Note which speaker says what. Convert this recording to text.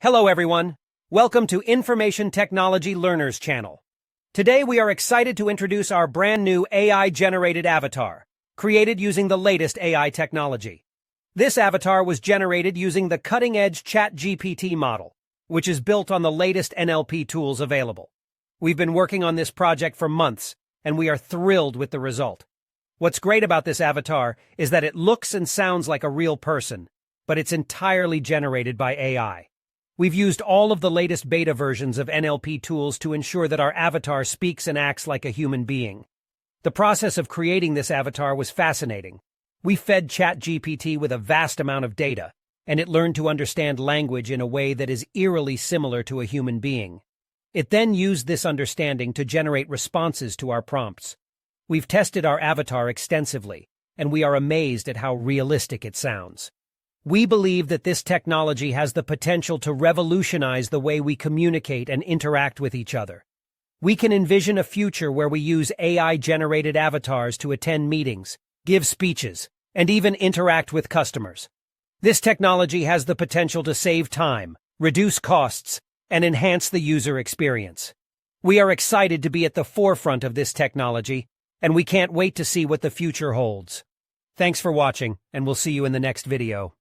Speaker 1: Hello everyone. Welcome to Information Technology Learners channel. Today we are excited to introduce our brand new AI-generated avatar, created using the latest AI technology. This avatar was generated using the cutting-edge ChatGPT model, which is built on the latest NLP tools available. We've been working on this project for months, and we are thrilled with the result. What's great about this avatar is that it looks and sounds like a real person, but it's entirely generated by AI. We've used all of the latest beta versions of NLP tools to ensure that our avatar speaks and acts like a human being. The process of creating this avatar was fascinating. We fed ChatGPT with a vast amount of data, and it learned to understand language in a way that is eerily similar to a human being. It then used this understanding to generate responses to our prompts. We've tested our avatar extensively, and we are amazed at how realistic it sounds. We believe that this technology has the potential to revolutionize the way we communicate and interact with each other. We can envision a future where we use AI-generated avatars to attend meetings, give speeches, and even interact with customers. This technology has the potential to save time, reduce costs, and enhance the user experience. We are excited to be at the forefront of this technology, and we can't wait to see what the future holds. Thanks for watching, and we'll see you in the next video.